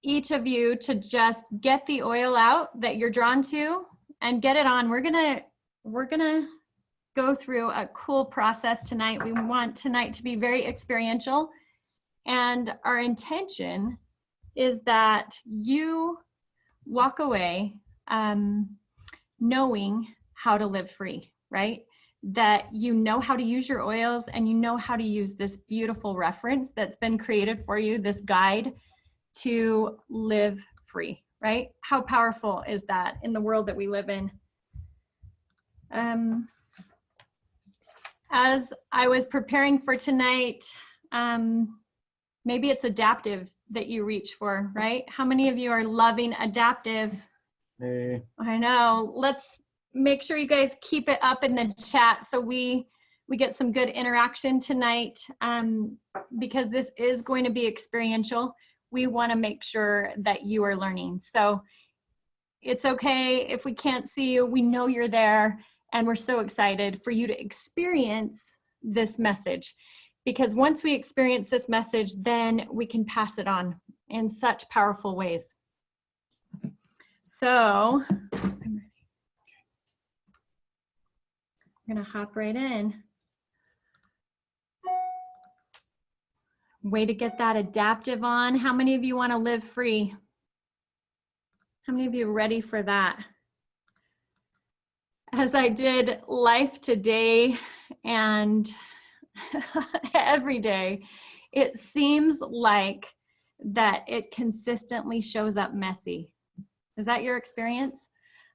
each of you to just get the oil out that you're drawn to and get it on. We're gonna go through a cool process tonight. We want tonight to be very experiential, and our intention is that you walk away knowing how to live free, right? That you know how to use your oils, and you know how to use this beautiful reference that's been created for you, this guide to live free, right? How powerful is that in the world that we live in? As I was preparing for tonight, maybe it's adaptive that you reach for, right? How many of you are loving adaptive? Hey. I know. Let's make sure you guys keep it up in the chat so we get some good interaction tonight, because this is going to be experiential. We want to make sure that you are learning. So it's okay if we can't see you. We know you're there, and we're so excited for you to experience this message, because once we experience this message, then we can pass it on in such powerful ways. So I'm ready. I'm gonna hop right in. Way to get that adaptive on. How many of you want to live free? How many of you are ready for that? As I did life today and every day, it seems like that it consistently shows up messy. Is that your experience?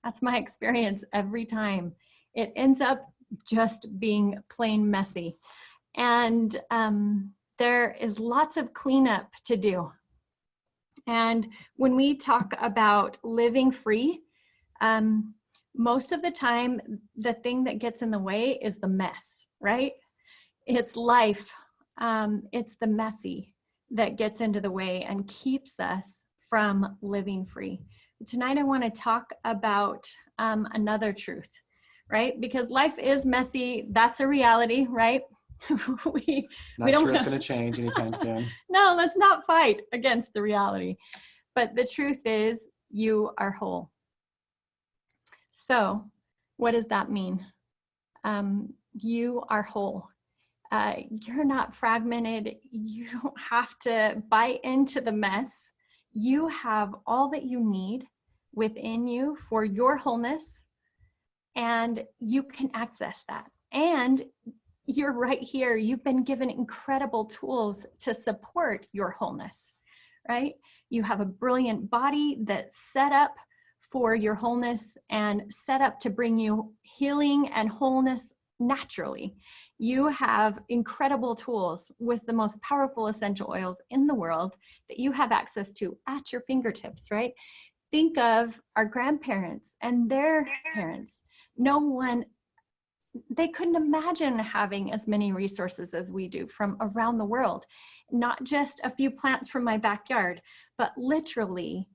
That's my experience every time. It ends up just being plain messy. And there is lots of cleanup to do. And when we talk about living free, most of the time, the thing that gets in the way is the mess, right? It's life. It's the messy that gets into the way and keeps us from living free. Tonight, I want to talk about another truth, right? Because life is messy. That's a reality, right? we Not don't sure it's going to change anytime soon. No, let's not fight against the reality. But the truth is, you are whole. So what does that mean? You are whole. You're not fragmented. You don't have to buy into the mess. You have all that you need within you for your wholeness, and you can access that. And you're right here. You've been given incredible tools to support your wholeness, right? You have a brilliant body that's set up for your wholeness and set up to bring you healing and wholeness naturally. You have incredible tools with the most powerful essential oils in the world that you have access to at your fingertips, right? Think of our grandparents and their parents. They couldn't imagine having as many resources as we do from around the world. Not just a few plants from my backyard, but literally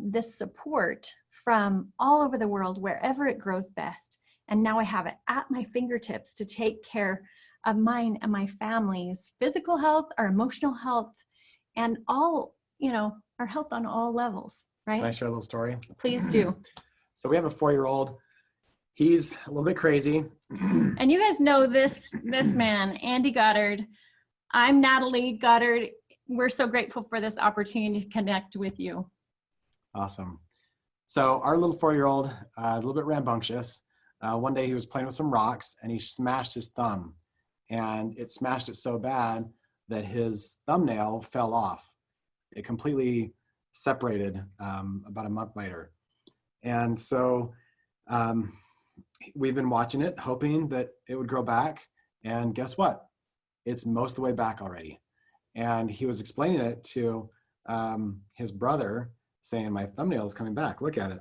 this support from all over the world, wherever it grows best. And now I have it at my fingertips to take care of mine and my family's physical health, our emotional health, and all, our health on all levels, right? Can I share a little story? Please do. So we have a 4-year-old. He's a little bit crazy. And you guys know this man, Andy Goddard. I'm Natalie Goddard. We're so grateful for this opportunity to connect with you. Awesome. So our little 4-year-old is a little bit rambunctious. One day he was playing with some rocks and he smashed his thumb, and it smashed it so bad that his thumbnail fell off. It completely separated about a month later. And so we've been watching it, hoping that it would grow back. And guess what? It's most of the way back already. And he was explaining it to his brother, saying, my thumbnail is coming back, look at it.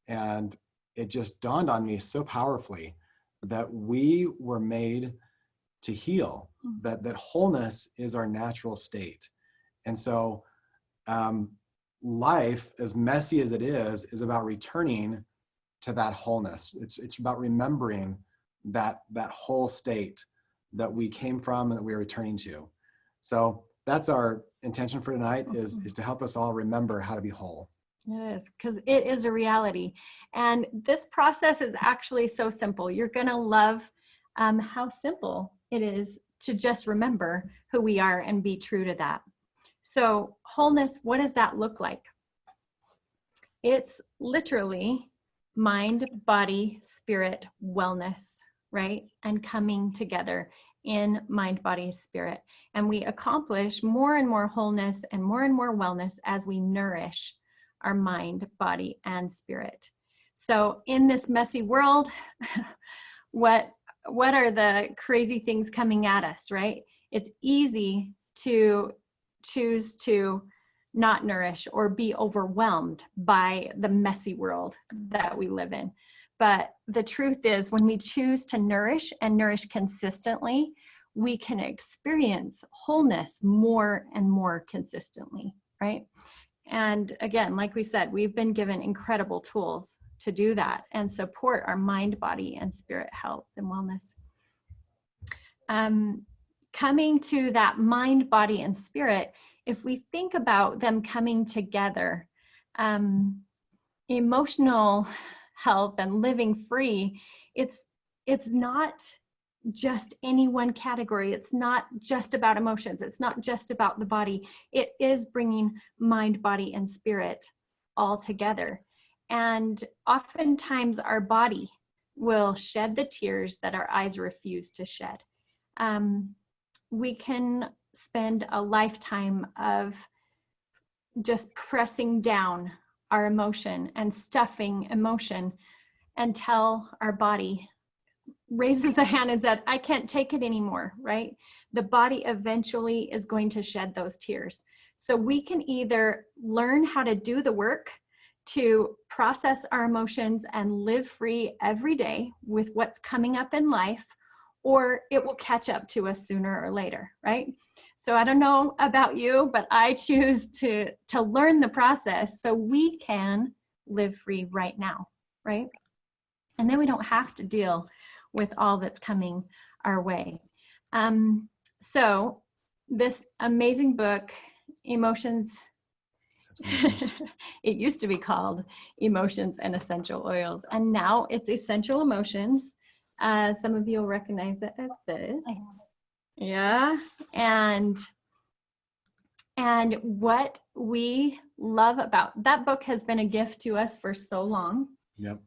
And it just dawned on me so powerfully that we were made to heal, that wholeness is our natural state. And so life, as messy as it is about returning to that wholeness. It's about remembering that whole state that we came from and that we are returning to. So that's our intention for tonight, is to help us all remember how to be whole. It is, because it is a reality. And this process is actually so simple. You're going to love how simple it is to just remember who we are and be true to that. So wholeness, what does that look like? It's literally mind, body, spirit, wellness, right? And coming together in mind, body, spirit. And we accomplish more and more wholeness and more wellness as we nourish our mind, body, and spirit. So in this messy world, what are the crazy things coming at us, right? It's easy to choose to not nourish or be overwhelmed by the messy world that we live in. But the truth is, when we choose to nourish and nourish consistently, we can experience wholeness more and more consistently, right? And again, like we said, we've been given incredible tools to do that and support our mind, body, and spirit health and wellness. Coming to that mind, body, and spirit, if we think about them coming together, emotional health and living free, it's not just any one category. It's not just about emotions. It's not just about the body. It is bringing mind, body, and spirit all together. And oftentimes our body will shed the tears that our eyes refuse to shed. We can spend a lifetime of just pressing down our emotion and stuffing emotion until our body raises the hand and said, I can't take it anymore, right? The body eventually is going to shed those tears. So we can either learn how to do the work to process our emotions and live free every day with what's coming up in life, or it will catch up to us sooner or later, right? So I don't know about you, but I choose to learn the process so we can live free right now, right? And then we don't have to deal with all that's coming our way. So this amazing book, Emotions, it used to be called Emotions and Essential Oils, and now it's Essential Emotions. Some of you will recognize it as this. Yeah, and what we love about that book has been a gift to us for so long. Yep.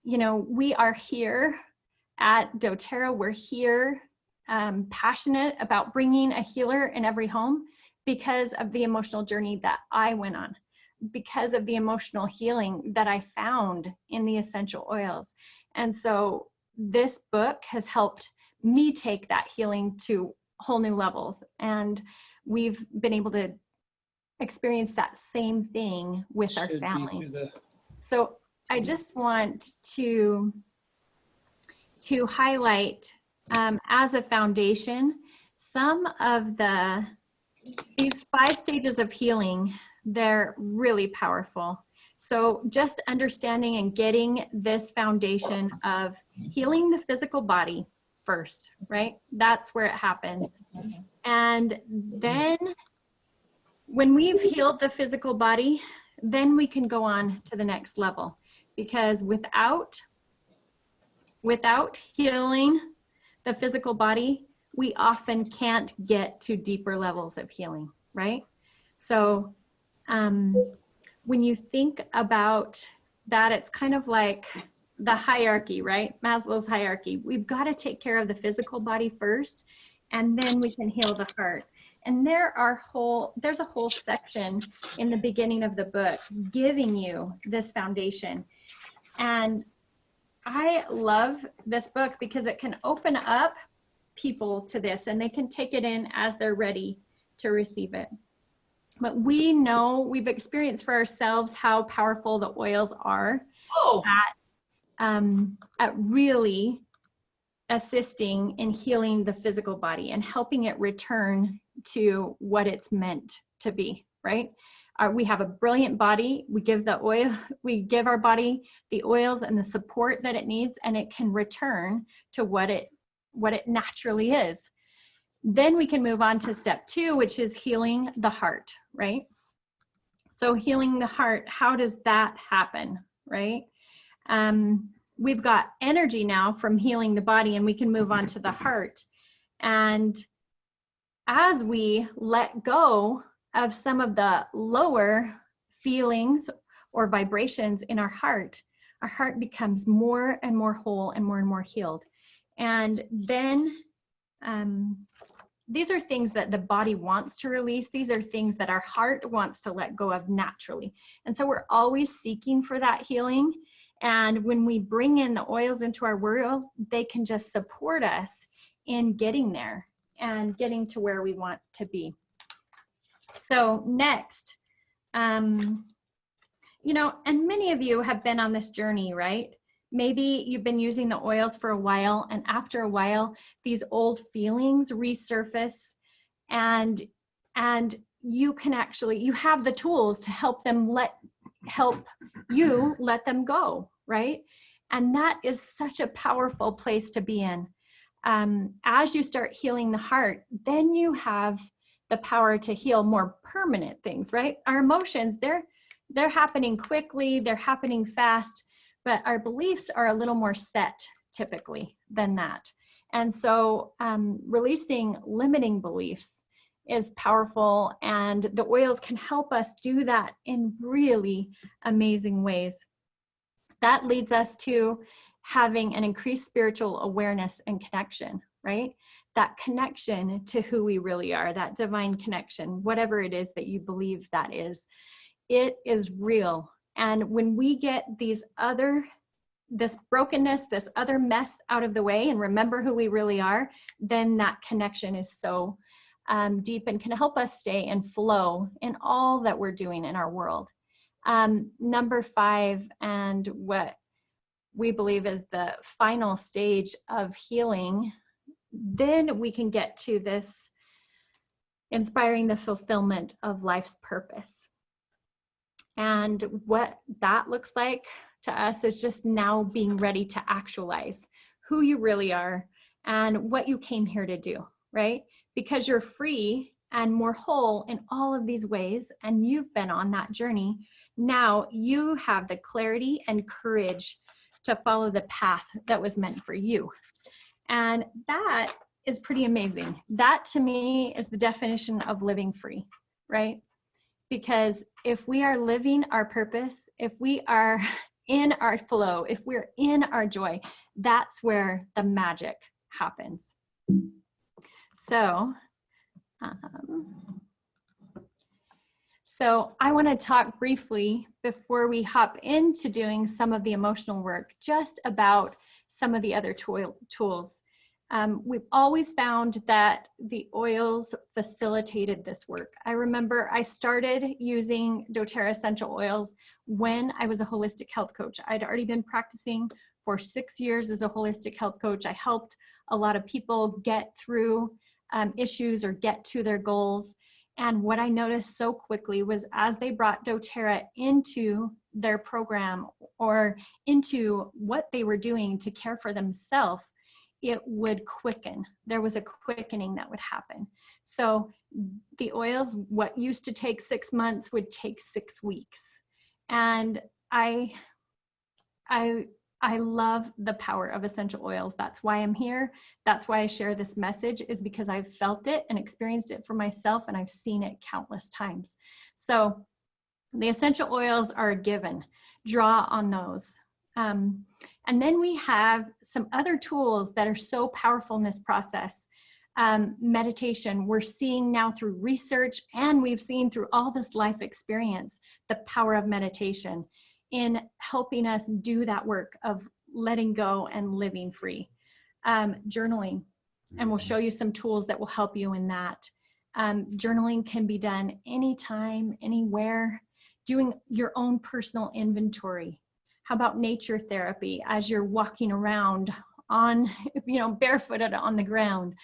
You know, we are here at Doterra. We're here passionate about bringing a healer in every home because of the emotional journey that I went on, because of the emotional healing that I found in the essential oils. And so this book has helped me take that healing to whole new levels. And we've been able to experience that same thing with our family. So I just want to highlight as a foundation some of these 5 stages of healing. They're really powerful. So just understanding and getting this foundation of healing the physical body first, right? That's where it happens. And then when we've healed the physical body, then we can go on to the next level. Because without healing the physical body, we often can't get to deeper levels of healing, right? So when you think about that, it's kind of like the hierarchy, right? Maslow's hierarchy. We've got to take care of the physical body first, and then we can heal the heart. And there's a whole section in the beginning of the book giving you this foundation. And I love this book because it can open up people to this, and they can take it in as they're ready to receive it. But we know, we've experienced for ourselves how powerful the oils are at really assisting in healing the physical body and helping it return to what it's meant to be, right? We have a brilliant body. We give our body the oils and the support that it needs, and it can return to what it naturally is. Then we can move on to step 2, which is healing the heart, right? So healing the heart, how does that happen, right? We've got energy now from healing the body, and we can move on to the heart. And as we let go of some of the lower feelings or vibrations in our heart becomes more and more whole and more healed. And then these are things that the body wants to release. These are things that our heart wants to let go of naturally. And so we're always seeking for that healing. And when we bring in the oils into our world, they can just support us in getting there and getting to where we want to be. So next, you know, and many of you have been on this journey, right? Maybe you've been using the oils for a while, and after a while, these old feelings resurface, and you can actually, you have the tools to help you let them go, right? And that is such a powerful place to be in. As you start healing the heart, then you have the power to heal more permanent things, right? Our emotions, they're happening quickly, they're happening fast, but our beliefs are a little more set typically than that. And so releasing limiting beliefs is powerful, and the oils can help us do that in really amazing ways. That leads us to having an increased spiritual awareness and connection, right? That connection to who we really are, that divine connection, whatever it is that you believe that is, it is real. And when we get this brokenness, this other mess out of the way and remember who we really are, then that connection is so deep and can help us stay in flow in all that we're doing in our world. Number 5, and what we believe is the final stage of healing, then we can get to this inspiring the fulfillment of life's purpose. And what that looks like to us is just now being ready to actualize who you really are and what you came here to do, right? Because you're free and more whole in all of these ways, and you've been on that journey. Now you have the clarity and courage to follow the path that was meant for you. And that is pretty amazing. That to me is the definition of living free, right? Because if we are living our purpose, if we are in our flow, if we're in our joy, that's where the magic happens. So I want to talk briefly before we hop into doing some of the emotional work, just about some of the other tools. We've always found that the oils facilitated this work. I remember I started using Doterra essential oils when I was a holistic health coach. I'd already been practicing for 6 years as a holistic health coach. I helped a lot of people get through issues or get to their goals. And what I noticed so quickly was as they brought Doterra into their program or into what they were doing to care for themselves, it would quicken. There was a quickening that would happen. So the oils, what used to take 6 months would take 6 weeks. And I love the power of essential oils. That's why I'm here. That's why I share this message, is because I've felt it and experienced it for myself, and I've seen it countless times. So the essential oils are a given. Draw on those. And then we have some other tools that are so powerful in this process. Meditation, we're seeing now through research, and we've seen through all this life experience, the power of meditation in helping us do that work of letting go and living free. Journaling, and we'll show you some tools that will help you in that. Journaling can be done anytime, anywhere, doing your own personal inventory. How about nature therapy as you're walking around on, barefooted on the ground,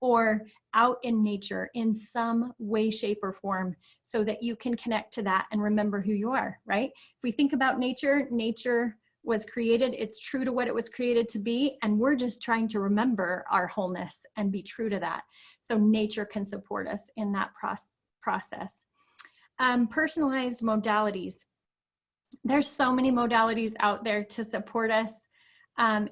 or out in nature in some way, shape, or form, so that you can connect to that and remember who you are, right? If we think about nature was created. It's true to what it was created to be. And we're just trying to remember our wholeness and be true to that. So nature can support us in that process. Personalized modalities. There's so many modalities out there to support us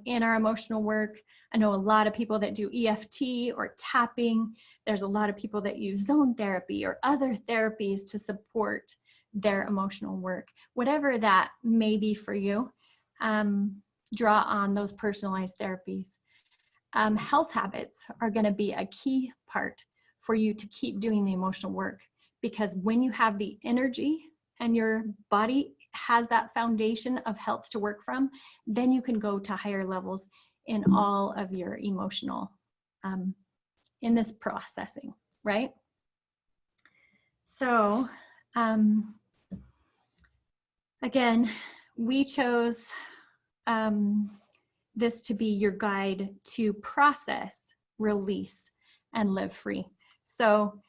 in our emotional work. I know a lot of people that do EFT or tapping. There's a lot of people that use zone therapy or other therapies to support their emotional work. Whatever that may be for you, draw on those personalized therapies. Health habits are going to be a key part for you to keep doing the emotional work, because when you have the energy and your body has that foundation of health to work from, then you can go to higher levels in all of your emotional, in this processing, right? So, again, we chose this to be your guide to process, release, and live free. So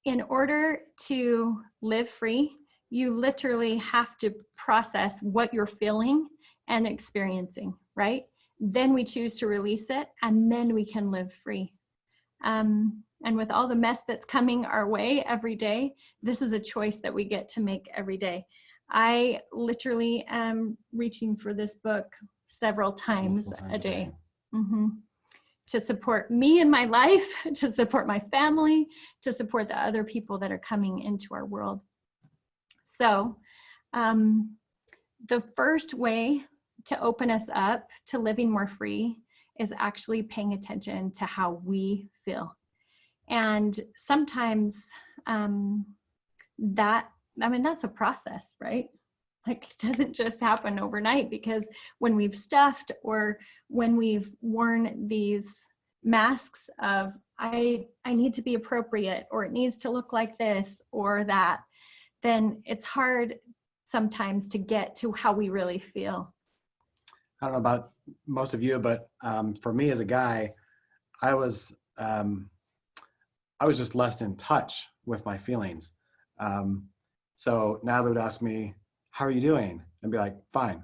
in order to live free, you literally have to process what you're feeling and experiencing, right? Then we choose to release it, and then we can live free. And with all the mess that's coming our way every day, this is a choice that we get to make every day. I literally am reaching for this book several times a day. To support me in my life, to support my family, to support the other people that are coming into our world. So the first way to open us up to living more free is actually paying attention to how we feel. And sometimes that's a process, right? Like, it doesn't just happen overnight, because when we've stuffed or when we've worn these masks of I need to be appropriate, or it needs to look like this or that, then it's hard sometimes to get to how we really feel. I don't know about most of you, but for me as a guy, I was just less in touch with my feelings. So now they would ask me, "How are you doing?" And be like, "Fine."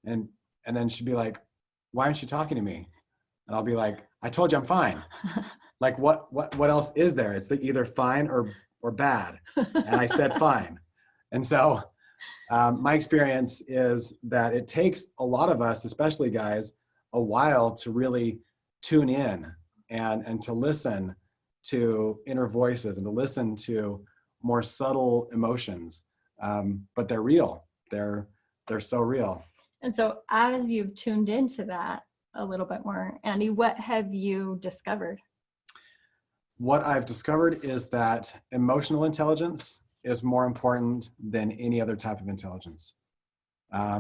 And then she'd be like, "Why aren't you talking to me?" And I'll be like, "I told you I'm fine." Like, what else is there? It's either fine or bad. And I said fine. And so my experience is that it takes a lot of us, especially guys, a while to really tune in and to listen to inner voices and to listen to more subtle emotions. But they're real. They're so real. And so as you've tuned into that a little bit more, Andy, what have you discovered? What I've discovered is that emotional intelligence is more important than any other type of intelligence.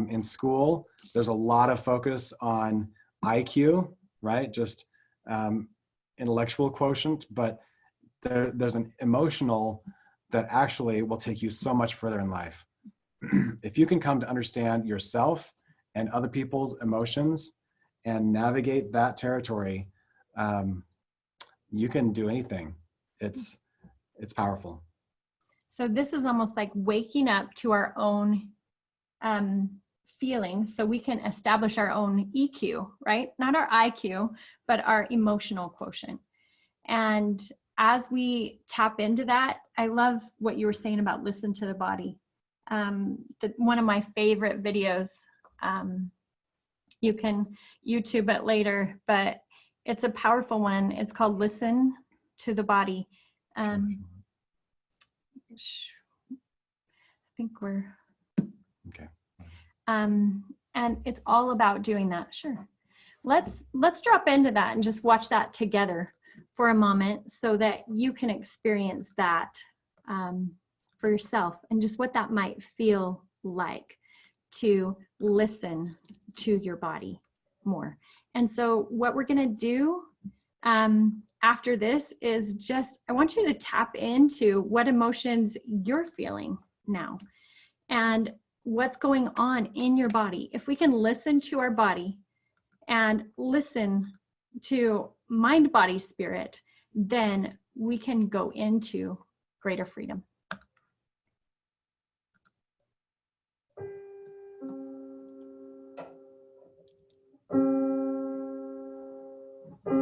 In school, there's a lot of focus on IQ, right? Just intellectual quotient, but there's an emotional that actually will take you so much further in life. If you can come to understand yourself and other people's emotions and navigate that territory, you can do anything. It's powerful. So this is almost like waking up to our own feelings, so we can establish our own EQ, right? Not our IQ, but our emotional quotient. And as we tap into that, I love what you were saying about listen to the body. One of my favorite videos, you can YouTube it later, but it's a powerful one. It's called Listen to the Body. I think we're okay. And it's all about doing that. Sure. Let's drop into that and just watch that together for a moment, so that you can experience that for yourself, and just what that might feel like to listen to your body more. And so what we're going to do after this is just, I want you to tap into what emotions you're feeling now and what's going on in your body. If we can listen to our body and listen to mind, body, spirit, then we can go into greater freedom.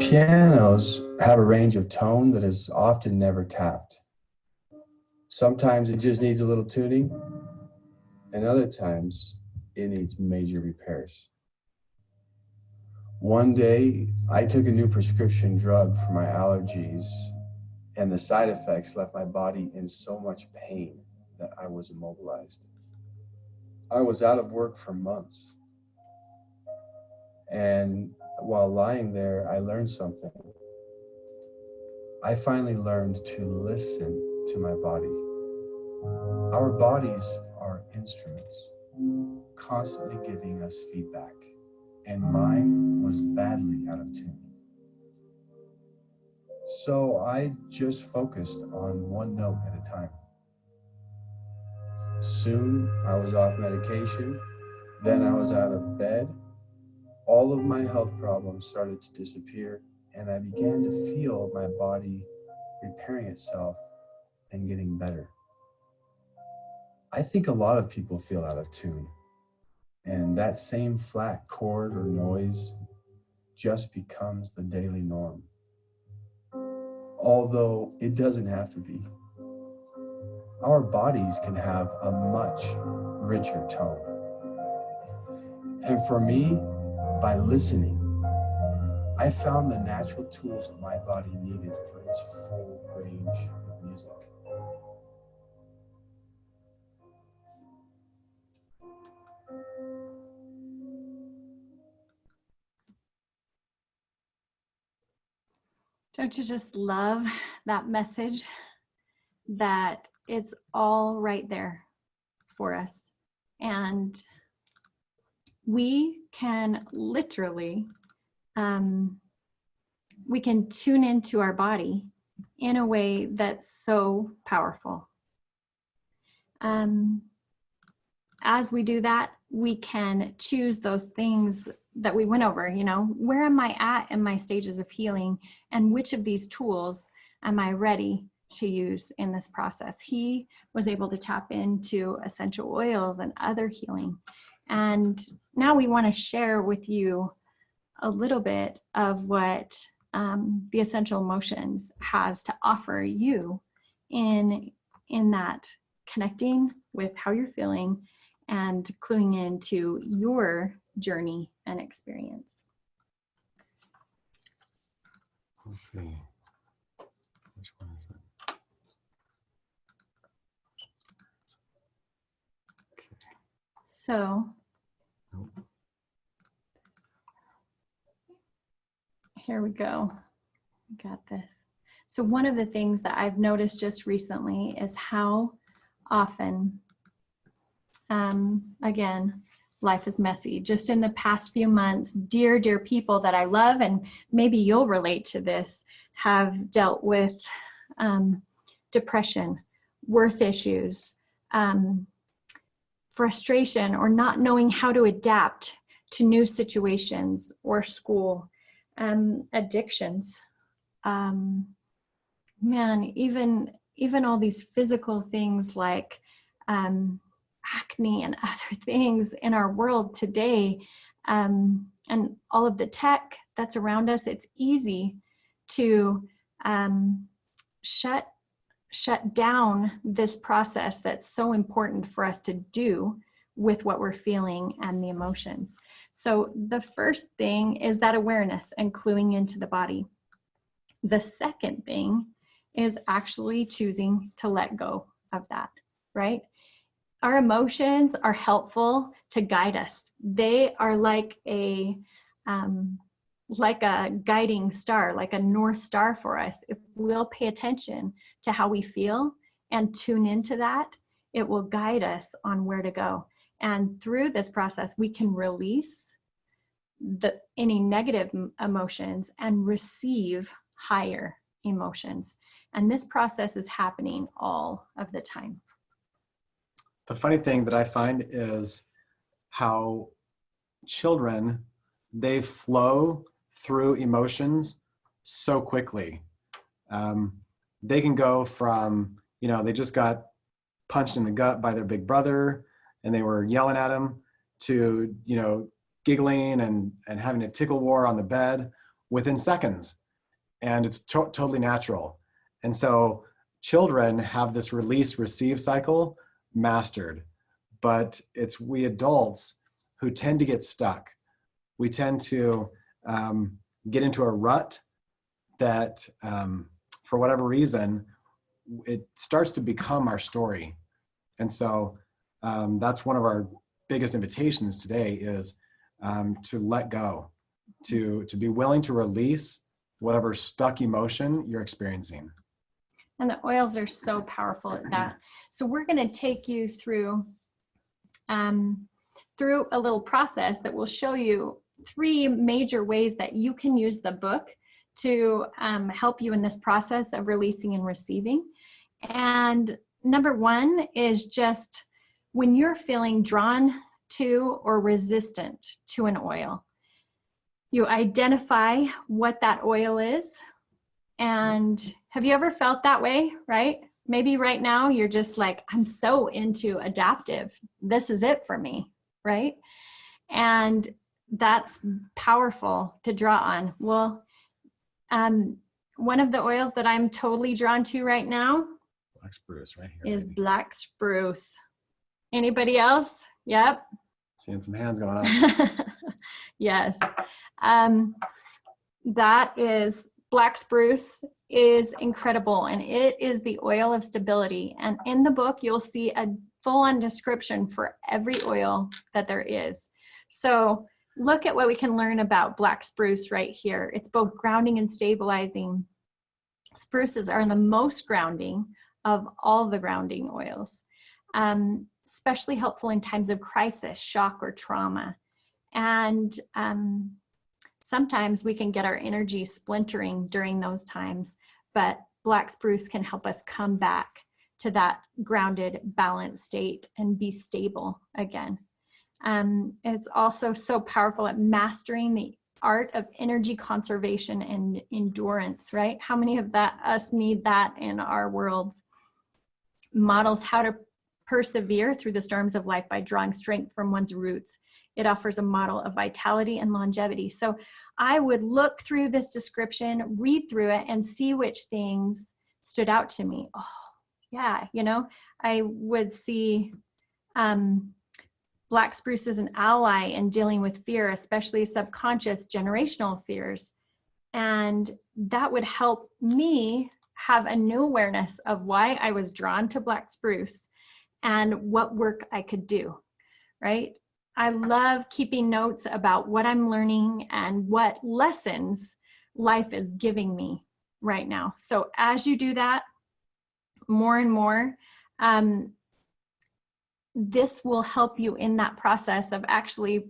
Pianos have a range of tone that is often never tapped. Sometimes it just needs a little tuning, and other times it needs major repairs. One day, I took a new prescription drug for my allergies, and the side effects left my body in so much pain that I was immobilized. I was out of work for months, and while lying there, I learned something. I finally learned to listen to my body. Our bodies are instruments, constantly giving us feedback, and mine was badly out of tune. So I just focused on one note at a time. Soon I was off medication, then I was out of bed. All of my health problems started to disappear, and I began to feel my body repairing itself and getting better. I think a lot of people feel out of tune, and that same flat chord or noise just becomes the daily norm. Although it doesn't have to be. Our bodies can have a much richer tone. And for me, by listening, I found the natural tools that my body needed for its full range of music. Don't you just love that message that it's all right there for us? And we can literally, we can tune into our body in a way that's so powerful. As we do that, we can choose those things that we went over, you know, where am I at in my stages of healing, and which of these tools am I ready to use in this process? He was able to tap into essential oils and other healing. And now we want to share with you a little bit of what the essential emotions has to offer you in that connecting with how you're feeling and cluing into your journey and experience. Let's see. Which one is it? Okay. So, here we go. Got this. So one of the things that I've noticed just recently is how often, again, life is messy. Just in the past few months, dear people that I love, and maybe you'll relate to this, have dealt with depression, worth issues, frustration, or not knowing how to adapt to new situations or school, addictions. Man, even all these physical things like acne and other things in our world today, and all of the tech that's around us, it's easy to shut down this process that's so important for us to do with what we're feeling and the emotions. So the first thing is that awareness and cluing into the body. The second thing is actually choosing to let go of that, right? Our emotions are helpful to guide us. They are like a guiding star, like a North Star for us. If we'll pay attention to how we feel and tune into that, it will guide us on where to go. And through this process, we can release any negative emotions and receive higher emotions. And this process is happening all of the time. The funny thing that I find is how children, they flow through emotions so quickly. They can go from, they just got punched in the gut by their big brother and they were yelling at him, to, giggling and having a tickle war on the bed within seconds, and it's totally natural. And so children have this release receive cycle mastered, but it's we adults who tend to get stuck. We tend to get into a rut that for whatever reason, it starts to become our story. And so that's one of our biggest invitations today is to let go, to be willing to release whatever stuck emotion you're experiencing. And the oils are so powerful at that. So we're going to take you through a little process that will show you 3 major ways that you can use the book to help you in this process of releasing and receiving. And number 1 is just when you're feeling drawn to or resistant to an oil, you identify what that oil is. And have you ever felt that way, right? Maybe right now you're just like, I'm so into adaptive. This is it for me, right? And that's powerful to draw on. Well, one of the oils that I'm totally drawn to right now Black spruce right here. is black spruce. Anybody else? Yep. Seeing some hands going up. Yes. That is black spruce is incredible, and it is the oil of stability. And in the book, you'll see a full-on description for every oil that there is. So look at what we can learn about black spruce right here. It's both grounding and stabilizing. Spruces are the most grounding of all the grounding oils, especially helpful in times of crisis, shock, or trauma. And sometimes we can get our energy splintering during those times, but black spruce can help us come back to that grounded, balanced state and be stable again. It's also so powerful at mastering the art of energy conservation and endurance, right? How many of us need that in our worlds? Models how to persevere through the storms of life by drawing strength from one's roots. It offers a model of vitality and longevity. So I would look through this description, read through it, and see which things stood out to me. Oh, yeah, I would see black spruce as an ally in dealing with fear, especially subconscious generational fears. And that would help me have a new awareness of why I was drawn to black spruce and what work I could do, right? I love keeping notes about what I'm learning and what lessons life is giving me right now. So as you do that more and more, this will help you in that process of actually,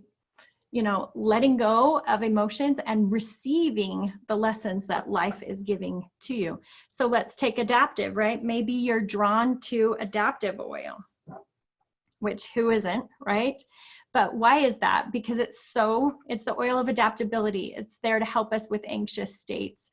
letting go of emotions and receiving the lessons that life is giving to you. So let's take adaptive, right? Maybe you're drawn to adaptive oil, which who isn't, right? But why is that? Because it's the oil of adaptability. It's there to help us with anxious states,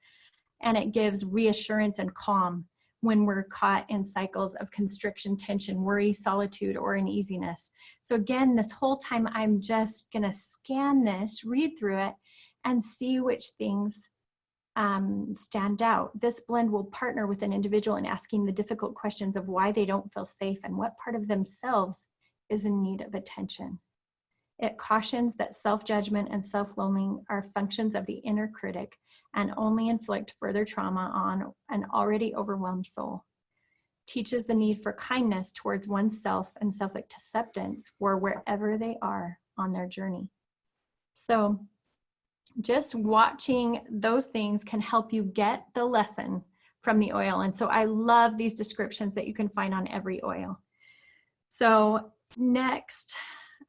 and it gives reassurance and calm when we're caught in cycles of constriction, tension, worry, solitude, or uneasiness. So again, this whole time, I'm just gonna scan this, read through it, and see which things stand out. This blend will partner with an individual in asking the difficult questions of why they don't feel safe and what part of themselves is in need of attention. It cautions that self-judgment and self-loathing are functions of the inner critic and only inflict further trauma on an already overwhelmed soul. Teaches the need for kindness towards oneself and self-acceptance for wherever they are on their journey. So just watching those things can help you get the lesson from the oil. And so I love these descriptions that you can find on every oil. So next,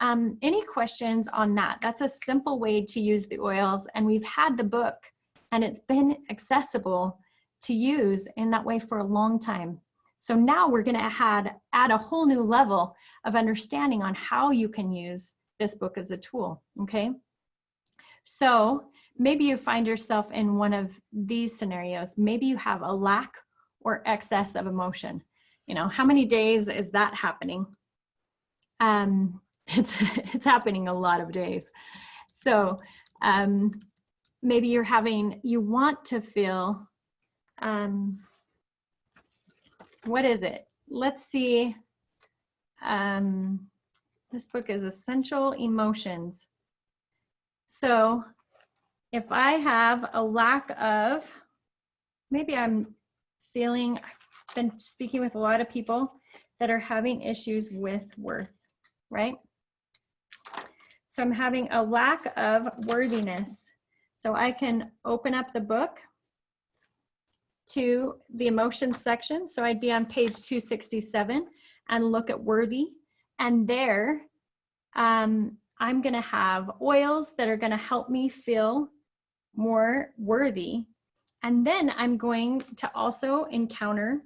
any questions on that? That's a simple way to use the oils, and we've had the book and it's been accessible to use in that way for a long time. So now we're going to add a whole new level of understanding on how you can use this book as a tool, okay? So maybe you find yourself in one of these scenarios. Maybe you have a lack or excess of emotion. How many days is that happening? It's happening a lot of days. So maybe you want to feel, what is it? Let's see. This book is Essential Emotions. So if I have a lack of, maybe I've been speaking with a lot of people that are having issues with worth, right? So I'm having a lack of worthiness. So I can open up the book to the emotions section. So I'd be on page 267 and look at worthy. And there, I'm going to have oils that are going to help me feel more worthy. And then I'm going to also encounter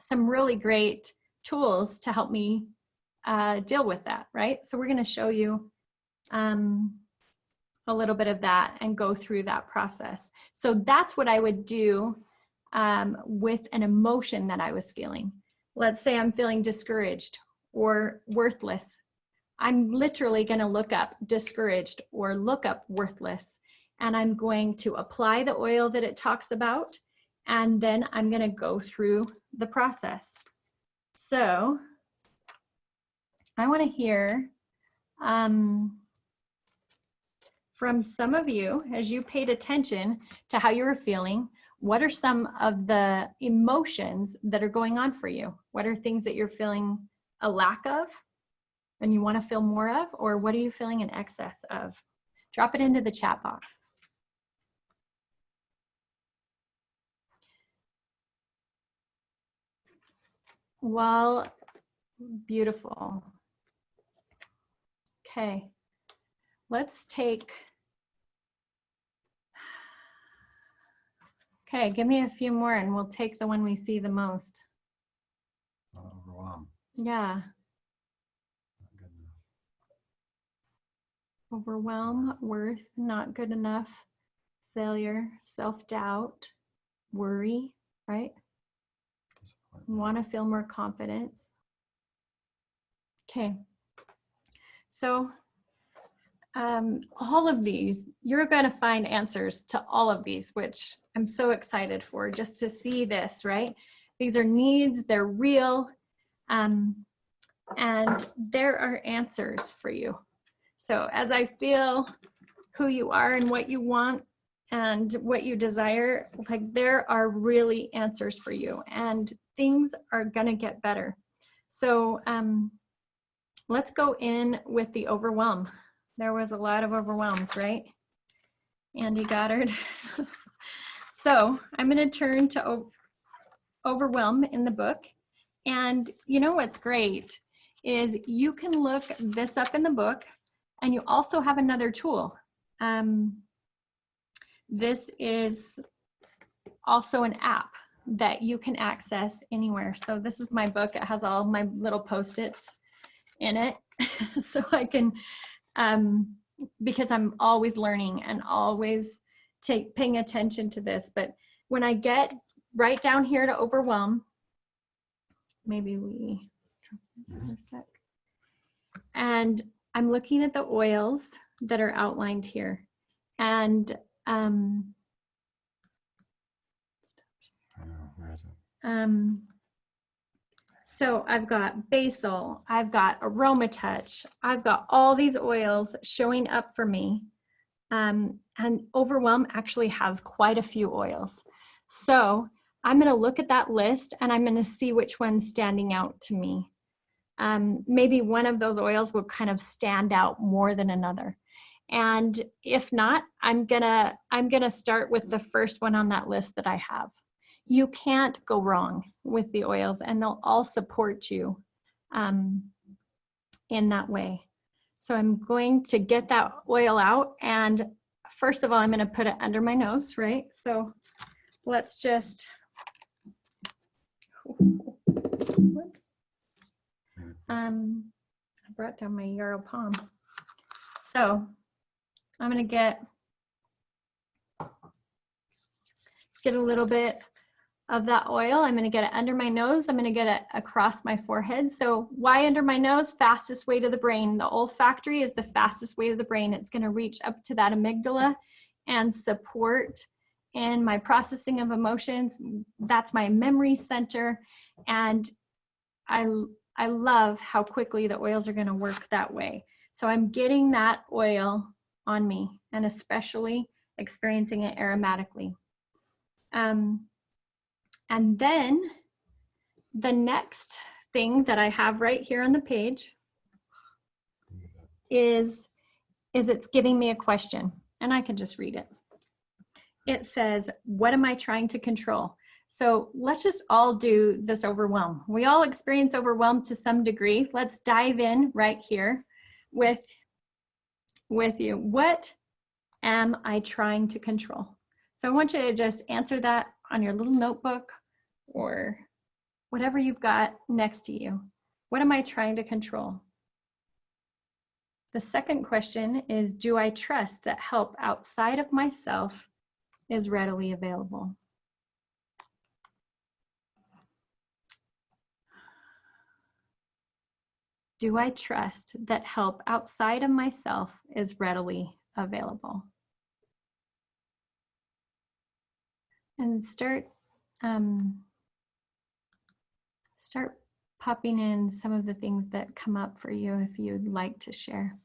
some really great tools to help me deal with that, right? So we're going to show you a little bit of that and go through that process. So that's what I would do with an emotion that I was feeling. Let's say I'm feeling discouraged or worthless. I'm literally going to look up discouraged or look up worthless, and I'm going to apply the oil that it talks about, and then I'm going to go through the process. So I want to hear from some of you, as you paid attention to how you were feeling, what are some of the emotions that are going on for you? What are things that you're feeling a lack of and you want to feel more of, or what are you feeling in excess of? Drop it into the chat box. Well, beautiful. Okay, let's take, okay, give me a few more and we'll take the one we see the most. Overwhelm. Yeah. Not good enough. Overwhelm, worth, not good enough, failure, self-doubt, worry, right? Want to feel more confidence. Okay. So all of these, you're going to find answers to all of these, which I'm so excited for, just to see this, right? These are needs, they're real, and there are answers for you. So as I feel who you are and what you want and what you desire, like there are really answers for you, and things are going to get better. So let's go in with the overwhelm. There was a lot of overwhelms, right? Andy Goddard. So I'm going to turn to overwhelm in the book. And you know what's great is you can look this up in the book, and you also have another tool. This is also an app that you can access anywhere. So this is my book. It has all my little Post-its in it. So I can, because I'm always learning and always paying attention to this. But when I get right down here to overwhelm, maybe we drop this in a sec. And I'm looking at the oils that are outlined here. And where is it? So I've got basil, I've got aroma touch, I've got all these oils showing up for me. And overwhelm actually has quite a few oils. So I'm going to look at that list and I'm going to see which one's standing out to me. Maybe one of those oils will kind of stand out more than another. And if not, I'm gonna start with the first one on that list that I have. You can't go wrong with the oils, and they'll all support you in that way. So I'm going to get that oil out, and first of all, I'm gonna put it under my nose, right? So let's just, whoops. I brought down my yarrow palm. So I'm gonna get a little bit of that oil. I'm gonna get it under my nose. I'm gonna get it across my forehead. So why under my nose? Fastest way to the brain. The olfactory is the fastest way to the brain. It's gonna reach up to that amygdala and support in my processing of emotions. That's my memory center. And I love how quickly the oils are going to work that way. So I'm getting that oil on me, and especially experiencing it aromatically. And then the next thing that I have right here on the page is it's giving me a question, and I can just read it. It says, what am I trying to control? So let's just all do this overwhelm. We all experience overwhelm to some degree. Let's dive in right here with you. What am I trying to control? So I want you to just answer that on your little notebook or whatever you've got next to you. What am I trying to control? The second question is, do I trust that help outside of myself is readily available? Do I trust that help outside of myself is readily available? And start popping in some of the things that come up for you if you'd like to share.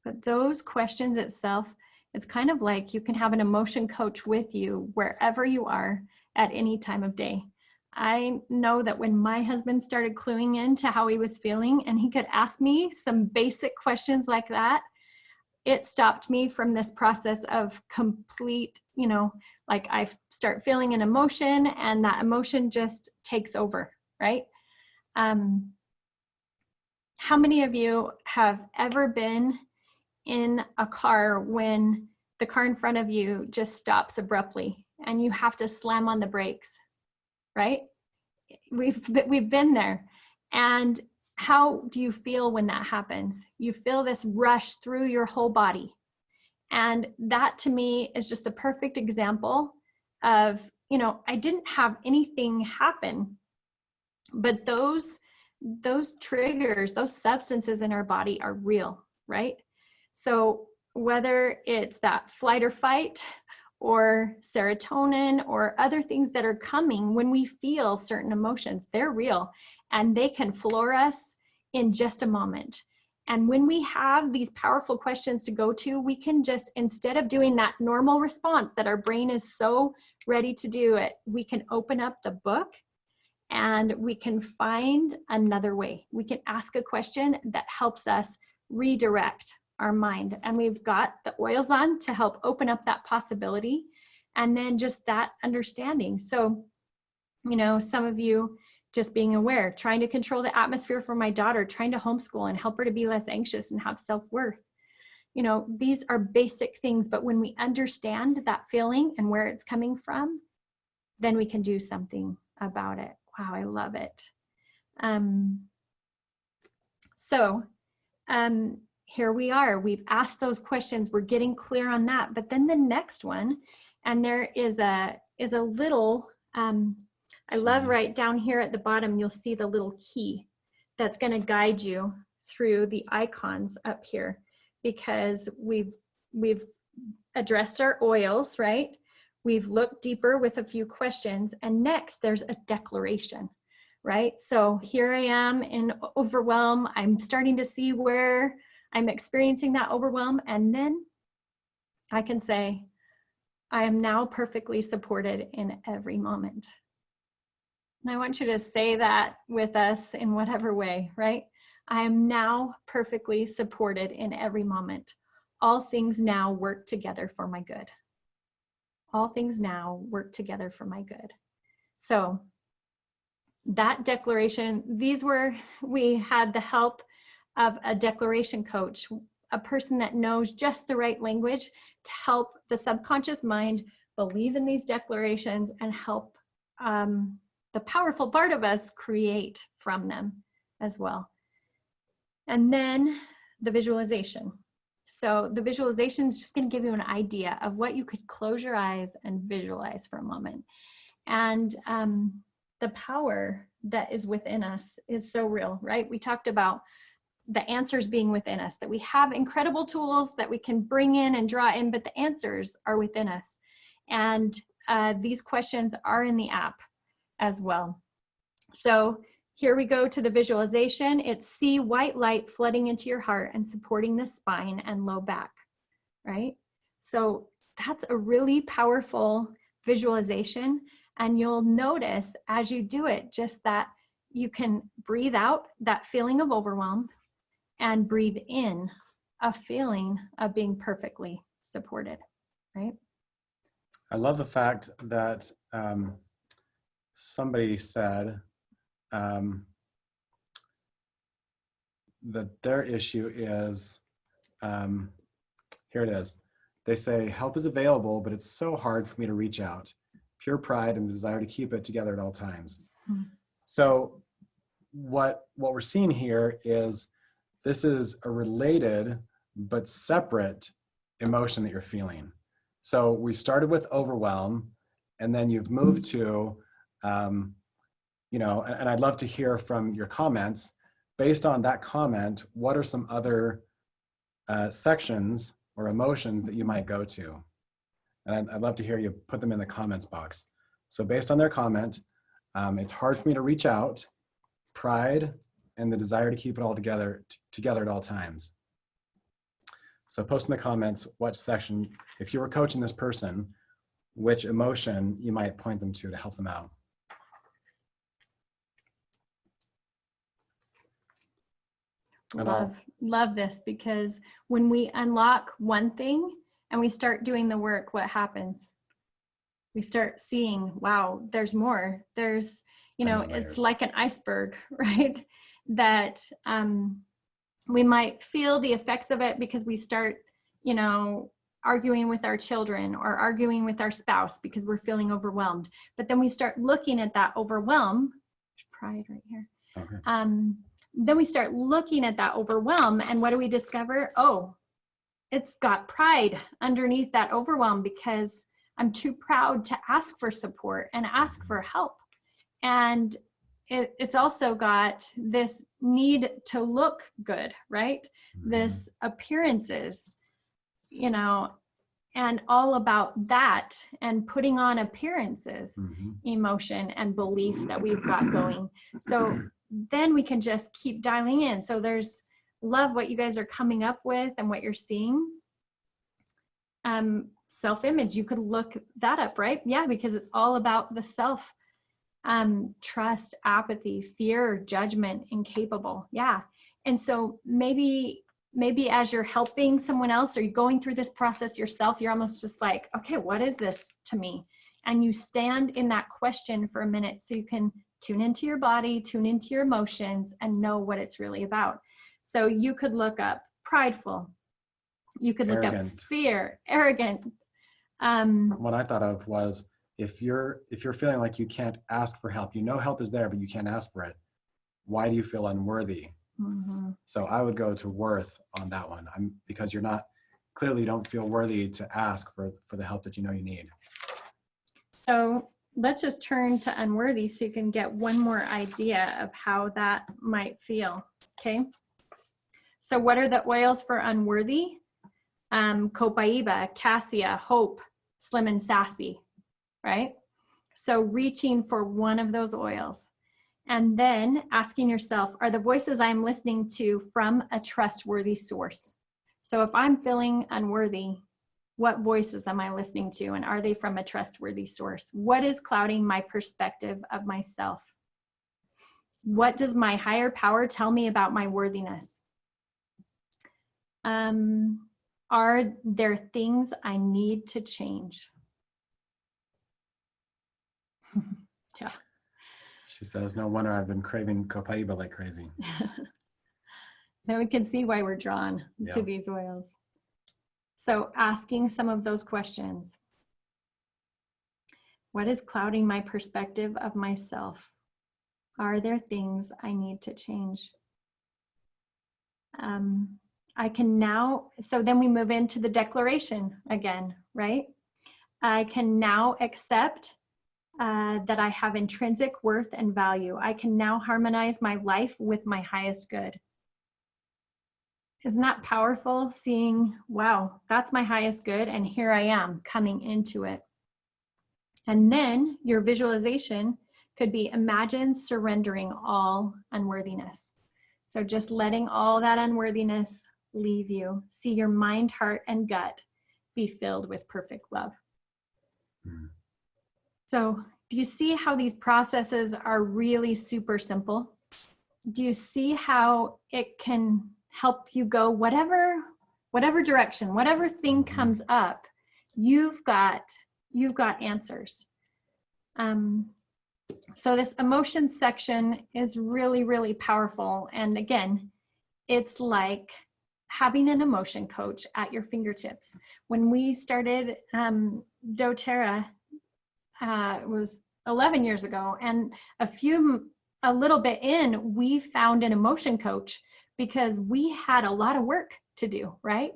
But those questions itself, it's kind of like you can have an emotion coach with you wherever you are at any time of day. I know that when my husband started cluing into how he was feeling and he could ask me some basic questions like that, it stopped me from this process of complete, like I start feeling an emotion and that emotion just takes over, right? How many of you have ever been in a car when the car in front of you just stops abruptly and you have to slam on the brakes, right? We've been there. And how do you feel when that happens? You feel this rush through your whole body. And that to me is just the perfect example of, I didn't have anything happen, but those triggers, those substances in our body are real, right? So whether it's that flight or fight or serotonin or other things that are coming when we feel certain emotions, they're real and they can floor us in just a moment. And when we have these powerful questions to go to, we can just, instead of doing that normal response that our brain is so ready to do it, we can open up the book and we can find another way. We can ask a question that helps us redirect our mind. And we've got the oils on to help open up that possibility and then just that understanding. So, some of you just being aware, trying to control the atmosphere for my daughter, trying to homeschool and help her to be less anxious and have self-worth. These are basic things, but when we understand that feeling and where it's coming from, then we can do something about it. Wow, I love it. Here we are. We've asked those questions. We're getting clear on that. But then the next one, and there is a little, I love right down here at the bottom, you'll see the little key that's going to guide you through the icons up here, because we've addressed our oils, right? We've looked deeper with a few questions, and next there's a declaration, right? So here I am in overwhelm. I'm starting to see where I'm experiencing that overwhelm, and then I can say, I am now perfectly supported in every moment. And I want you to say that with us in whatever way, right? I am now perfectly supported in every moment. All things now work together for my good. All things now work together for my good. So that declaration, we had the help of a declaration coach, a person that knows just the right language to help the subconscious mind believe in these declarations and help the powerful part of us create from them as well. And then the visualization. So the visualization is just going to give you an idea of what you could close your eyes and visualize for a moment. And the power that is within us is so real, right? We talked about the answers being within us, that we have incredible tools that we can bring in and draw in, but the answers are within us. And these questions are in the app as well. So here we go to the visualization. It's see white light flooding into your heart and supporting the spine and low back, right? So that's a really powerful visualization. And you'll notice as you do it, just that you can breathe out that feeling of overwhelm and breathe in a feeling of being perfectly supported, right? I love the fact that somebody said that their issue is, here it is. They say, help is available, but it's so hard for me to reach out. Pure pride and the desire to keep it together at all times. Mm-hmm. So what we're seeing here is this is a related but separate emotion that you're feeling. So we started with overwhelm, and then you've moved to, and I'd love to hear from your comments. Based on that comment, what are some other sections or emotions that you might go to? And I'd love to hear you put them in the comments box. So based on their comment, it's hard for me to reach out, pride, and the desire to keep it all together at all times. So post in the comments what section, if you were coaching this person, which emotion you might point them to help them out. Love this, because when we unlock one thing and we start doing the work, what happens? We start seeing, wow, there's more. There's, it's like an iceberg, right? That we might feel the effects of it because we start, arguing with our children or arguing with our spouse because we're feeling overwhelmed. But then we start looking at that overwhelm, pride right here. Okay. Then we start looking at that overwhelm, and what do we discover? Oh, it's got pride underneath that overwhelm because I'm too proud to ask for support and ask for help. And it's also got this need to look good, right? Mm-hmm. This appearances, and all about that and putting on appearances, mm-hmm. emotion and belief that we've got going. So then we can just keep dialing in. So there's love what you guys are coming up with and what you're seeing. Self-image, you could look that up, right? Yeah, because it's all about the self. Trust, apathy, fear, judgment, incapable. Yeah. And so maybe as you're helping someone else or you're going through this process yourself, you're almost just like, okay, what is this to me? And you stand in that question for a minute so you can tune into your body, tune into your emotions, and know what it's really about. So you could look up prideful. You could look up fear, arrogant. What I thought of was if you're feeling like you can't ask for help, help is there, but you can't ask for it. Why do you feel unworthy? Mm-hmm. So I would go to worth on that one. Because you don't feel worthy to ask for the help that you need. So let's just turn to unworthy so you can get one more idea of how that might feel. Okay. So what are the oils for unworthy? Copaiba, cassia, hope, slim and sassy, right? So reaching for one of those oils and then asking yourself, are the voices I'm listening to from a trustworthy source? So if I'm feeling unworthy, what voices am I listening to, and are they from a trustworthy source? What is clouding my perspective of myself? What does my higher power tell me about my worthiness? Are there things I need to change? Yeah. She says, no wonder I've been craving copaiba like crazy. Then we can see why we're drawn to these oils. So asking some of those questions. What is clouding my perspective of myself? Are there things I need to change? I can now, so then we move into the declaration again, right? I can now accept that I have intrinsic worth and value. I can now harmonize my life with my highest good. Isn't that powerful? Seeing, wow, that's my highest good, and here I am coming into it. And then your visualization could be imagine surrendering all unworthiness. So just letting all that unworthiness leave you. See your mind, heart, and gut be filled with perfect love. So do you see how these processes are really super simple? Do you see how it can help you go whatever direction, whatever thing comes up, you've got answers. So this emotion section is really, really powerful. And again, it's like having an emotion coach at your fingertips. When we started Doterra, it was 11 years ago, and a little bit in, we found an emotion coach because we had a lot of work to do, right?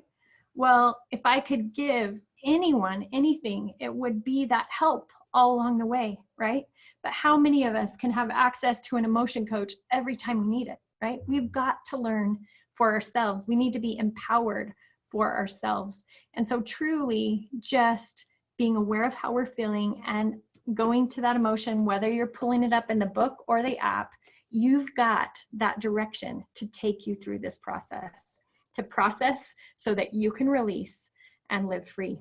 Well, if I could give anyone anything, it would be that help all along the way, right? But how many of us can have access to an emotion coach every time we need it, right? We've got to learn for ourselves. We need to be empowered for ourselves. And so truly just being aware of how we're feeling and going to that emotion, whether you're pulling it up in the book or the app, you've got that direction to take you through this process, to process so that you can release and live free.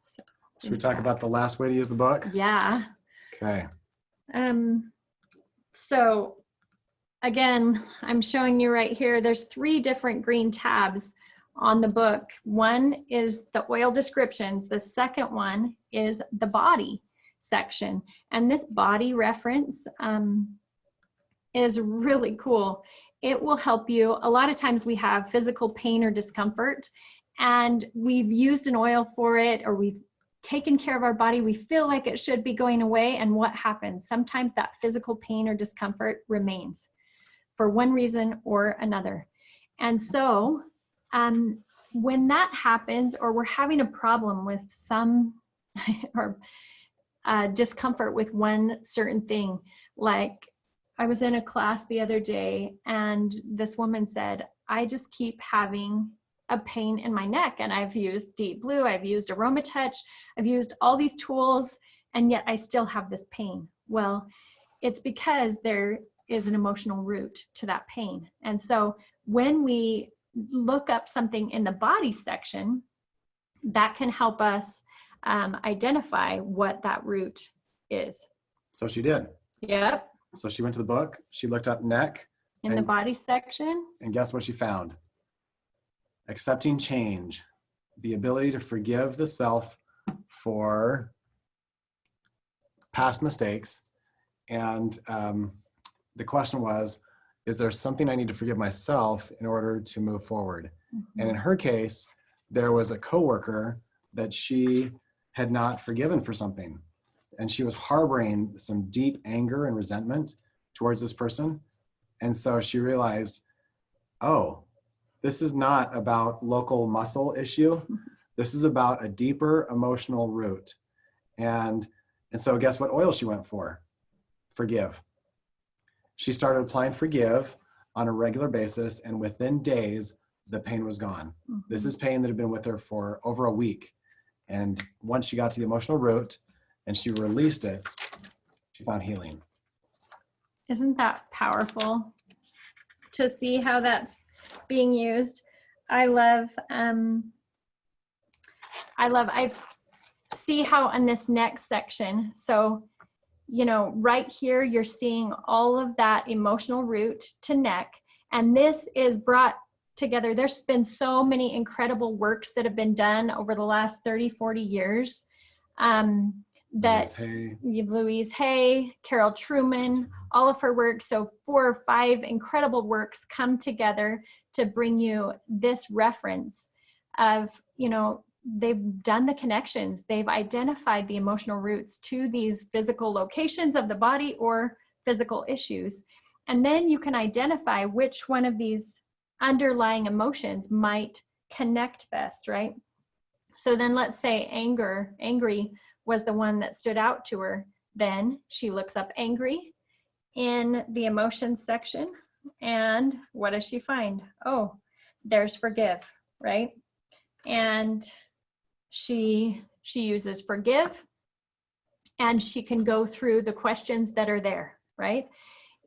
So, should we talk about the last way to use the book? Yeah. Okay. So again, I'm showing you right here, there's 3 different green tabs on the book. One is the oil descriptions. The second one is the body section. And this body reference is really cool. It will help you. A lot of times we have physical pain or discomfort, and we've used an oil for it, or we've taken care of our body. We feel like it should be going away. And what happens? Sometimes that physical pain or discomfort remains for one reason or another. And so when that happens, or we're having a problem with some or discomfort with one certain thing, like I was in a class the other day and this woman said, I just keep having a pain in my neck, and I've used Deep Blue, I've used Aroma Touch, I've used all these tools, and yet I still have this pain. Well, it's because there is an emotional root to that pain. And so when we look up something in the body section, that can help us identify what that root is. So she did. Yep. So she went to the book, she looked up neck. In the body section. And guess what she found? Accepting change, the ability to forgive the self for past mistakes. And the question was, is there something I need to forgive myself in order to move forward? Mm-hmm. And in her case, there was a coworker that she had not forgiven for something. And she was harboring some deep anger and resentment towards this person. And so she realized, oh, this is not about local muscle issue. This is about a deeper emotional root. And so guess what oil she went for? Forgive. She started applying forgive on a regular basis, and within days, the pain was gone. Mm-hmm. This is pain that had been with her for over a week. And once she got to the emotional root and she released it, she found healing. Isn't that powerful to see how that's being used? I see how in this next section, so, you know, right here, you're seeing all of that emotional root to neck, and this is brought together. There's been so many incredible works that have been done over the last 30, 40 years. That Louise Hay, Carol Truman, all of her work. So 4 or 5 incredible works come together to bring you this reference of, you know, they've done the connections. They've identified the emotional roots to these physical locations of the body or physical issues. And then you can identify which one of these underlying emotions might connect best, right? So then let's say angry was the one that stood out to her. Then she looks up angry in the emotions section, and what does she find? Oh, there's forgive, right? And she uses forgive, and she can go through the questions that are there, right?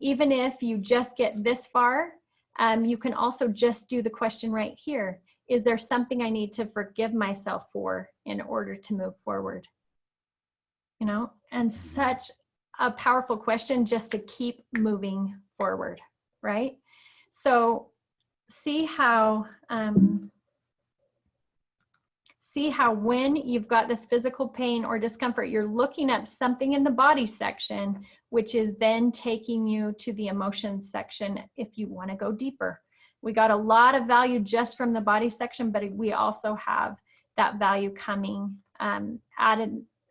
Even if you just get this far, you can also just do the question right here. Is there something I need to forgive myself for in order to move forward? You know, and such a powerful question just to keep moving forward, right? So see how when you've got this physical pain or discomfort, you're looking up something in the body section, which is then taking you to the emotions section if you want to go deeper. We got a lot of value just from the body section, but we also have that value coming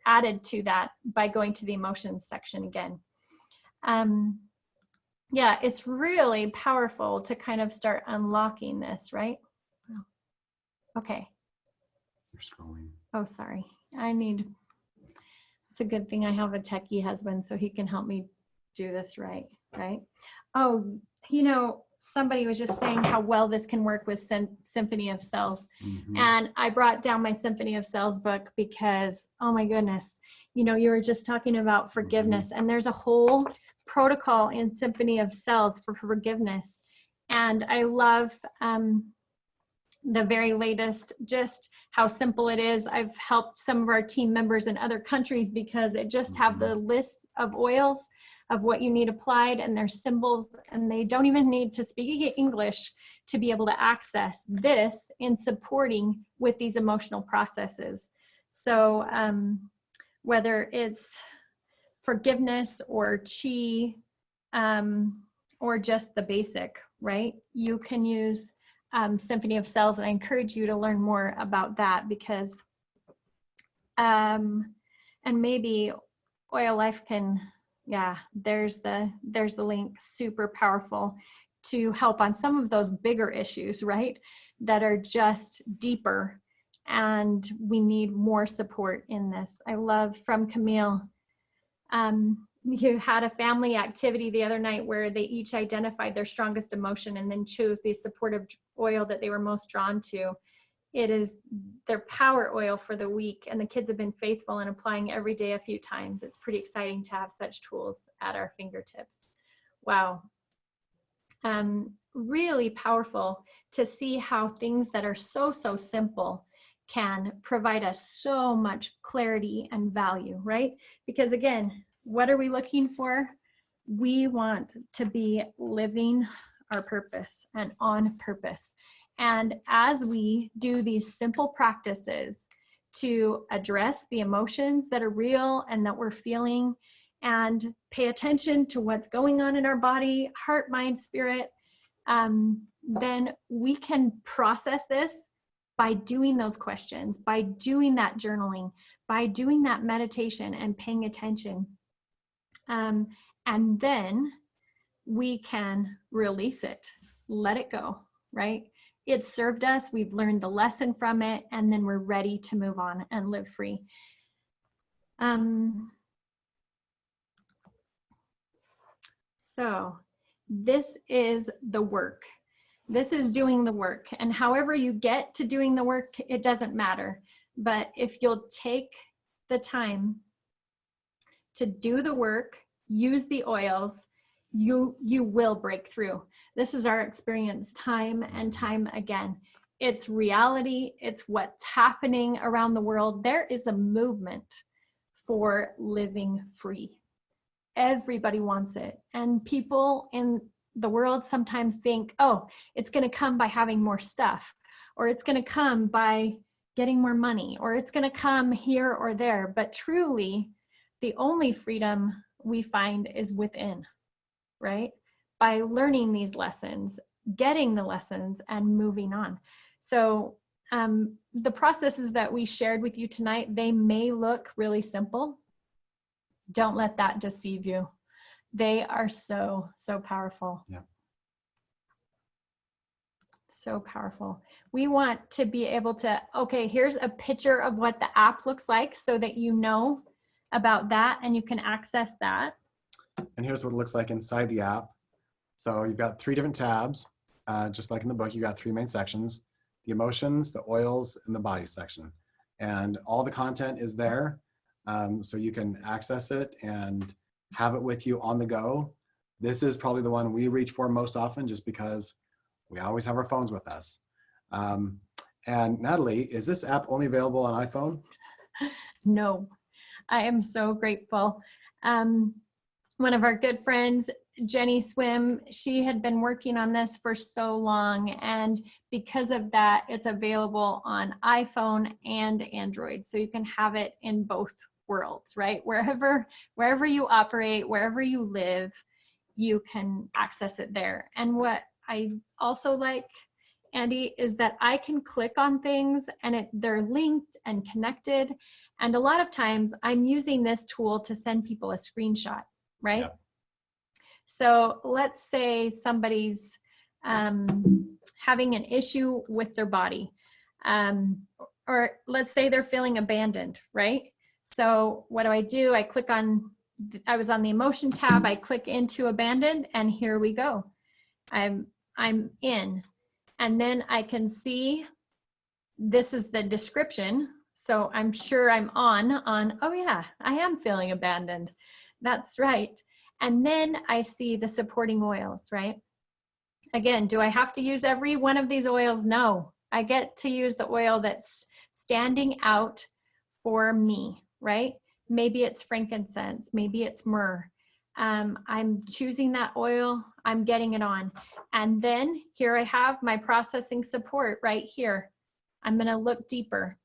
added to that by going to the emotions section again. Yeah, it's really powerful to kind of start unlocking this, right? Okay. You're scrolling. Oh, sorry. It's a good thing I have a techie husband so he can help me do this right? Oh, you know, somebody was just saying how well this can work with Symphony of Cells. Mm-hmm. And I brought down my Symphony of Cells book because, oh my goodness, you know, you were just talking about forgiveness, and there's a whole protocol in Symphony of Cells for forgiveness. And I love the very latest, just how simple it is. I've helped some of our team members in other countries because it just have the list of oils of what you need applied and their symbols, and they don't even need to speak English to be able to access this in supporting with these emotional processes. So whether it's forgiveness or chi, or just the basic, right? You can use Symphony of Cells, and I encourage you to learn more about that because, and maybe Oil Life can, yeah, there's the link, super powerful to help on some of those bigger issues, right? That are just deeper, and we need more support in this. I love from Camille, you had a family activity the other night where they each identified their strongest emotion and then chose the supportive oil that they were most drawn to. It is their power oil for the week, and the kids have been faithful in applying every day a few times. It's pretty exciting to have such tools at our fingertips. Wow. Really powerful to see how things that are so simple can provide us so much clarity and value, right? Because again, what are we looking for? We want to be living our purpose and on purpose. And as we do these simple practices to address the emotions that are real and that we're feeling, and pay attention to what's going on in our body, heart, mind, spirit, then we can process this by doing those questions, by doing that journaling, by doing that meditation and paying attention. And then we can release it, let it go, right? It served us, we've learned the lesson from it, and then we're ready to move on and live free. So this is the work. This is doing the work. And however you get to doing the work, it doesn't matter. But if you'll take the time to do the work, use the oils, you will break through. This is our experience time and time again. It's reality. It's what's happening around the world. There is a movement for living free. Everybody wants it. And people in the world sometimes think, oh, it's going to come by having more stuff, or it's going to come by getting more money, or it's going to come here or there. But truly, the only freedom we find is within, right? By learning these lessons, getting the lessons, and moving on. So the processes that we shared with you tonight, they may look really simple. Don't let that deceive you. They are so powerful. Yeah. So powerful. We want to be able to, okay, here's a picture of what the app looks like so that you know about that and you can access that. And here's what it looks like inside the app. So you've got 3 different tabs. just like in the book, you got 3 main sections: the emotions, the oils, and the body section. And all the content is there. So you can access it and have it with you on the go. This is probably the one we reach for most often, just because we always have our phones with us. And Natalie, is this app only available on iPhone? No, I am so grateful. One of our good friends, Jenny Swim, she had been working on this for so long, and because of that, it's available on iPhone and Android, so you can have it in both worlds, right? Wherever you operate, wherever you live, you can access it there. And what I also like, Andy, is that I can click on things and they're linked and connected. And a lot of times I'm using this tool to send people a screenshot, right? Yeah. So let's say somebody's having an issue with their body, or let's say they're feeling abandoned, right? So what do? I click on, I was on the emotion tab, I click into abandoned, and here we go. I'm in. And then I can see, this is the description. So I'm sure I'm on, oh yeah, I am feeling abandoned. That's right. And then I see the supporting oils, right? Again, do I have to use every one of these oils? No, I get to use the oil that's standing out for me, right? Maybe it's frankincense, maybe it's myrrh. I'm choosing that oil, I'm getting it on. And then here I have my processing support right here. I'm gonna look deeper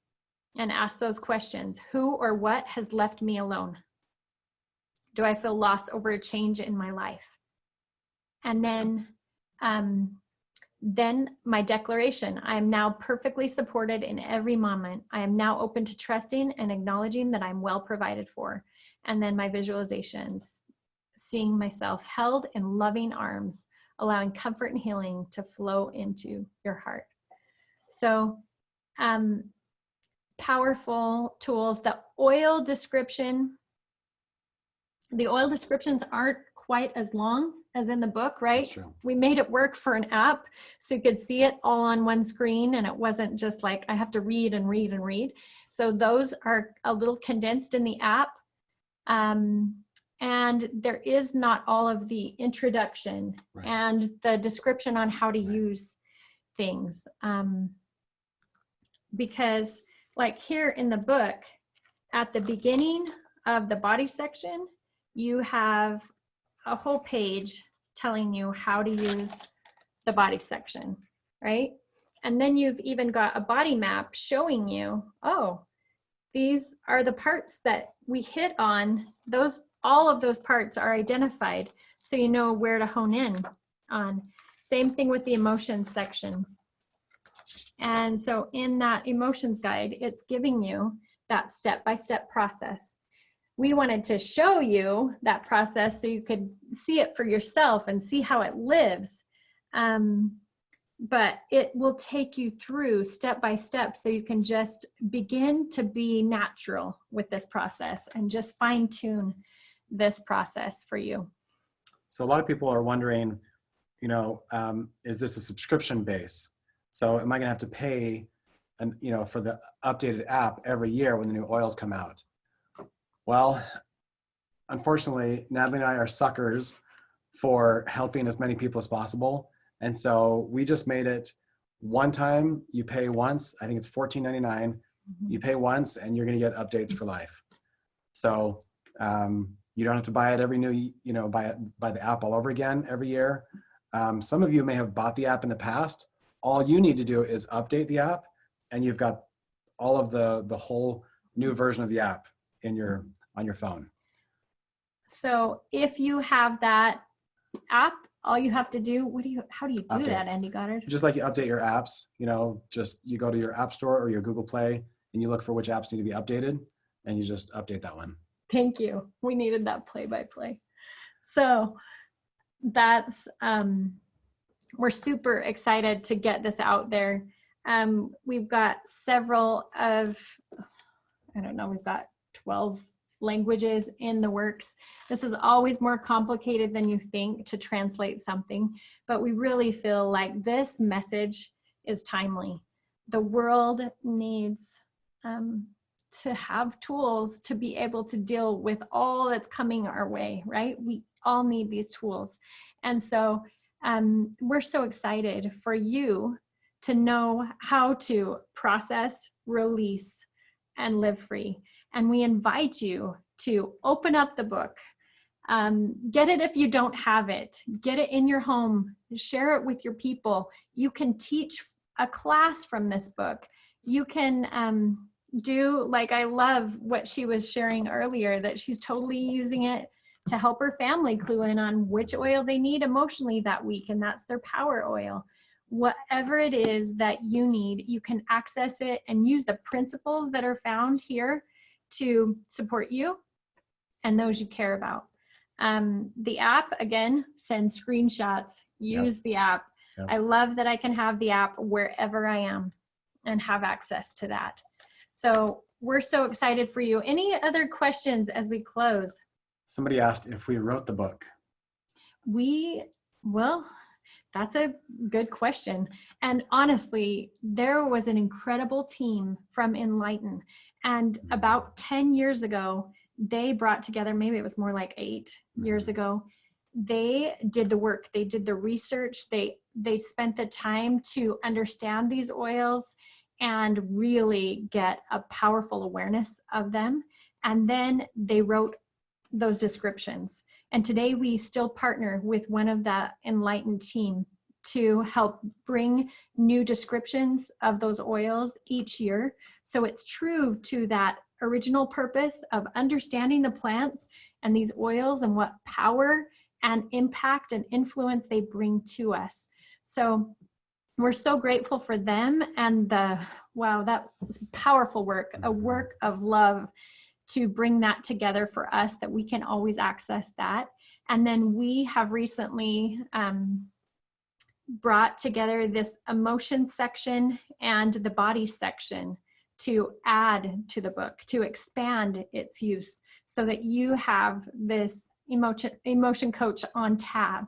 and ask those questions. Who or what has left me alone? Do I feel lost over a change in my life? And then my declaration, I am now perfectly supported in every moment. I am now open to trusting and acknowledging that I'm well provided for. And then my visualizations, seeing myself held in loving arms, allowing comfort and healing to flow into your heart. So powerful tools. The oil descriptions aren't quite as long as in the book, right? That's true. We made it work for an app so you could see it all on one screen, and it wasn't just like I have to read and read and read. So those are a little condensed in the app. And there is not all of the introduction and the description on how to use things. Because like here in the book, at the beginning of the body section, you have a whole page telling you how to use the body section, right? And then you've even got a body map showing you, oh, these are the parts that we hit on. All of those parts are identified, so you know where to hone in on. Same thing with the emotions section. And so in that emotions guide, it's giving you that step-by-step process. We wanted to show you that process so you could see it for yourself and see how it lives. But it will take you through step by step so you can just begin to be natural with this process and just fine tune this process for you. So a lot of people are wondering, is this a subscription base? So am I gonna have to pay for the updated app every year when the new oils come out? Well, unfortunately, Natalie and I are suckers for helping as many people as possible. And so we just made it one time, you pay once, I think it's $14.99. Mm-hmm. You pay once and you're gonna get updates for life. So you don't have to buy it every new, buy the app all over again every year. Some of you may have bought the app in the past. All you need to do is update the app and you've got all of the whole new version of the app on your phone. So if you have that app, all you have to do, how do you do update. That, Andy Goddard? Just like you update your apps, just you go to your app store or your Google Play and you look for which apps need to be updated and you just update that one. Thank you. We needed that play-by-play. So that's, we're super excited to get this out there. We've got several of, we've got 12 languages in the works. This is always more complicated than you think to translate something, but we really feel like this message is timely. The world needs to have tools to be able to deal with all that's coming our way, right? We all need these tools. And so we're so excited for you to know how to process, release, and live free. And we invite you to open up the book. Get it if you don't have it. Get it in your home. Share it with your people. You can teach a class from this book. You can do, like, I love what she was sharing earlier, that she's totally using it to help her family clue in on which oil they need emotionally that week, and that's their power oil. Whatever it is that you need, you can access it and use the principles that are found here to support you and those you care about. The app, again, sends screenshots. Use the app. Yep. I love that I can have the app wherever I am and have access to that. So we're so excited for you. Any other questions as we close? Somebody asked if we wrote the book. Well, that's a good question. And honestly, there was an incredible team from Enlighten. And about 10 years ago, they brought together, maybe it was more like 8 years ago, they did the work, they did the research, they spent the time to understand these oils and really get a powerful awareness of them. And then they wrote those descriptions. And today we still partner with one of the Enlightened team to help bring new descriptions of those oils each year. So it's true to that original purpose of understanding the plants and these oils and what power and impact and influence they bring to us. So we're so grateful for them and wow, that was powerful work, a work of love to bring that together for us, that we can always access that. And then we have recently brought together this emotion section and the body section to add to the book, to expand its use so that you have this emotion coach on tab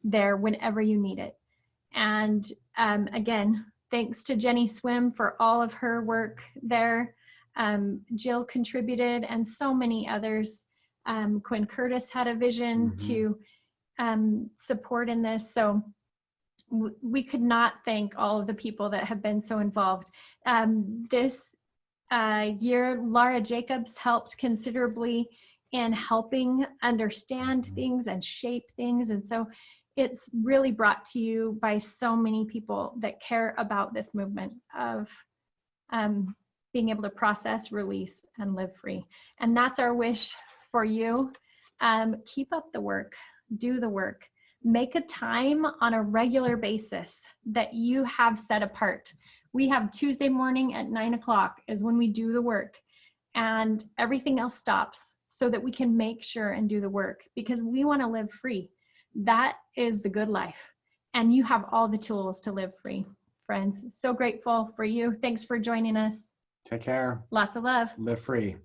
there whenever you need it. And again, thanks to Jenny Swim for all of her work there. Jill contributed and so many others. Quinn Curtis had a vision to support in this. So we could not thank all of the people that have been so involved. This year, Laura Jacobs helped considerably in helping understand things and shape things. And so it's really brought to you by so many people that care about this movement of being able to process, release, and live free. And that's our wish for you. Keep up the work, do the work, make a time on a regular basis that you have set apart. We have Tuesday morning at 9 o'clock is when we do the work, and everything else stops so that we can make sure and do the work, because we want to live free. That is the good life. And you have all the tools to live free, friends. So grateful for you. Thanks for joining us. Take care. Lots of love. Live free.